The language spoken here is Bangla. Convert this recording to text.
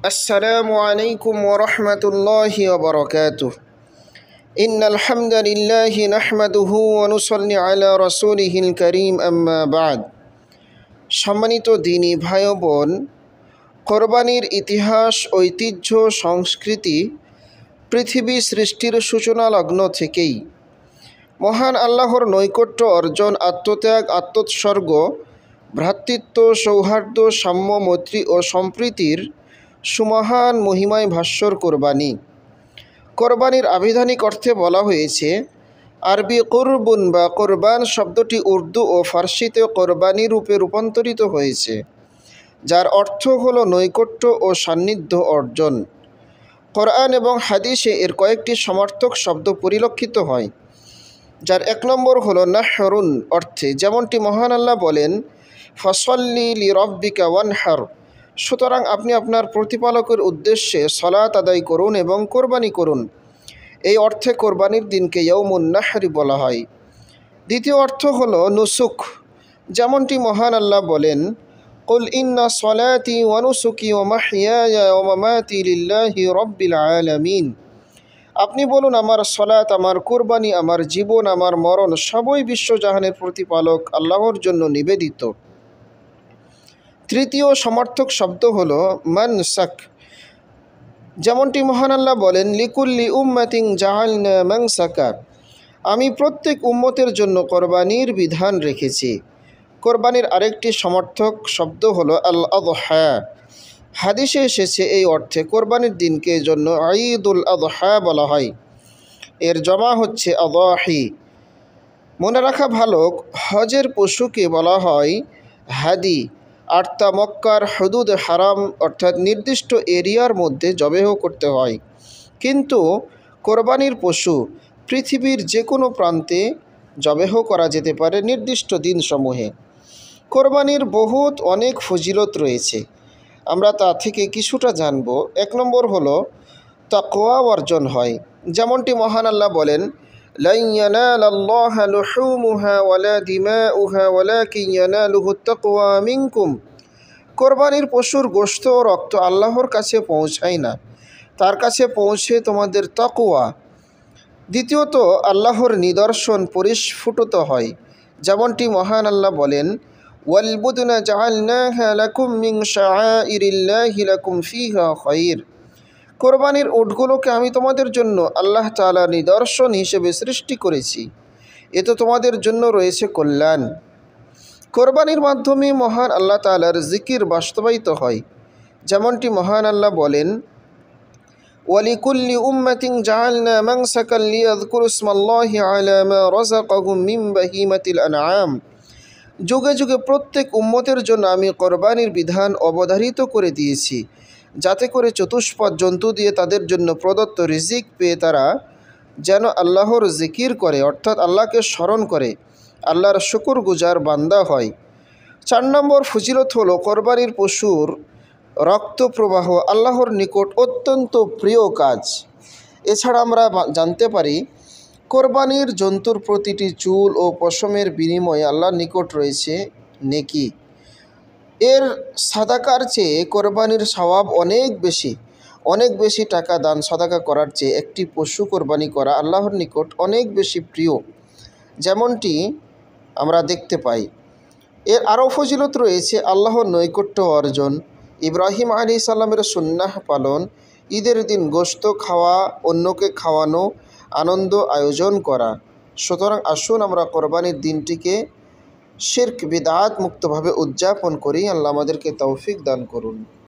السلام عليكم ورحمة الله وبركاته إن الحمد لله نحمده ونصلي على رسوله الكريم أما بعد সম্মানিত দিনী ভাই ও বোন, কোরবানির ইতিহাস, ঐতিহ্য, সংস্কৃতি পৃথিবী সৃষ্টির সূচনা লগ্ন থেকেই মহান আল্লাহর নৈকট্য অর্জন, আত্মত্যাগ, আত্মোৎসর্গ, ভ্রাতৃত্ব, সৌহার্দ্য, সাম্য, মৈত্রী ও সম্প্রীতির সুমহান মহিমায় ভাস্বর কোরবানি। কোরবানির আবিধানিক অর্থে বলা হয়েছে, আরবি কুরবুন বা কোরবান শব্দটি উর্দু ও ফার্সিতে কোরবানি রূপে রূপান্তরিত হয়েছে, যার অর্থ হলো নৈকট্য ও সান্নিধ্য অর্জন। কোরআন এবং হাদিসে এর কয়েকটি সমার্থক শব্দ পরিলক্ষিত হয়, যার এক নম্বর হলো নাহরুন অর্থে, যেমনটি মহান আল্লাহ বলেন, ফসল্লি লিরব্বিকা ওয়ানহার, সুতরাং আপনি আপনার প্রতিপালকের উদ্দেশ্যে সলাত আদায় করুন এবং কোরবানি করুন। এই অর্থে কোরবানির দিনকে ইয়াউমুন নাহরি বলা হয়। দ্বিতীয় অর্থ হলো নুসুক, যেমনটি মহান আল্লাহ বলেন, কুল ইন্না সলাতি ওয়া নুসুকি ওয়া মাহইয়ায়া ওয়া মামাতি লিল্লাহি রাব্বিল আলামিন, আপনি বলুন, আমার সলাত, আমার কোরবানি, আমার জীবন, আমার মরণ সবই বিশ্বজাহানের প্রতিপালক আল্লাহর জন্য নিবেদিত। তৃতীয় সমার্থক শব্দ হলো মানসাক, যেমনটি মহান আল্লাহ বলেন, লিকুল্লি উম্মাতিন জাআলনা মানসাকা, আমি প্রত্যেক উম্মতের জন্য কোরবানির বিধান রেখেছি। কোরবানির আরেকটি সমর্থক শব্দ হলো আল আযহা, হাদিসে এসেছে এই অর্থে কোরবানির দিনকে জন্য ঈদুল আযহা বলা হয়। এর জমা হচ্ছে আযাহি। মনে রাখা ভালো, হজের পশুকে বলা হয় হাদি, আর তা মক্কার হুদুদ হারাম অর্থাৎ নির্দিষ্ট এরিয়ার মধ্যে জবেহ করতে হয়। কিন্তু কোরবানির পশু পৃথিবীর যে কোনো প্রান্তে জবেহ করা যেতে পারে নির্দিষ্ট দিনসমূহে। কোরবানির অনেক ফজিলত রয়েছে, আমরা তা থেকে কিছুটা জানব। এক নম্বর হলো তাকওয়া অর্জন হয়, যেমনটি মহান আল্লাহ বলেন, lan yanalallaha luhumuha wala dima'uha walakin yanaluhu at-taqwa minkum, কোরবানির পশুর গোশত ও রক্ত আল্লাহর কাছে পৌঁছায় না, তার কাছে পৌঁছে তোমাদের তাকওয়া। দ্বিতীয়ত, আল্লাহর নিদর্শন পরিস্ফুটিত হয়, যেমনটি মহান আল্লাহ বলেন, ওয়াল বুদনা জাআলনাহা লাকুম মিন শাআইরিল্লাহি লাকুম ফিহা খায়র, কোরবানির উটগুলোকে আমি তোমাদের জন্য আল্লাহ তাআলা নিদর্শন হিসেবে সৃষ্টি করেছি, এতে তোমাদের জন্য রয়েছে কল্যাণ। কোরবানির মাধ্যমে মহান আল্লাহ তাআলার জিকির বাস্তবায়িত হয়, যেমনটি মহান আল্লাহ বলেন, ওয়ালিকুল্লি উম্মাতিন জাআলনা মানসাকান লিয়াযকুরু ইসমাল্লাহি আলা মা রাযাকাহুম মিন বাহিমাতিল আনআম, যুগে যুগে প্রত্যেক উম্মতের জন্য আমি কোরবানির বিধান অবধারিত করে দিয়েছি, যাতে করে চতুষ্পদ জন্তু দিয়ে তাদের জন্য প্রদত্ত রিজিক পেয়ে তারা যেন আল্লাহর জিকির করে, অর্থাৎ আল্লাহকে স্মরণ করে, আল্লাহর শুকরগুজার বান্দা হয়। 4 নম্বর ফজিলত হলো কোরবানির পশুর রক্ত প্রবাহ আল্লাহর নিকট অত্যন্ত প্রিয় কাজ। এছাড়া আমরা জানতে পারি, কোরবানির জন্তুর প্রতিটি চুল ও পশমের বিনিময়ে আল্লাহর নিকট রয়েছে নেকি। এর সাদাকার চেয়ে কোরবানির সওয়াব অনেক বেশি টাকা দান সাদাকা করার চেয়ে একটি পশু কোরবানি করা আল্লাহর নিকট অনেক বেশি প্রিয়, যেমনটি আমরা দেখতে পাই। এর আরও ফজিলত রয়েছে আল্লাহর নৈকট্য অর্জন, ইব্রাহিম আলাইহিস সালামের সুন্নাহ পালন, ঈদের দিন গোশত খাওয়া, অন্যকে খাওয়ানো, আনন্দ আয়োজন করা। সুতরাং আসুন আমরা কোরবানির দিনটিকে শিরক বিদআত মুক্তভাবে উদযাপন করি। আল্লাহ আমাদেরকে তৌফিক দান করুন।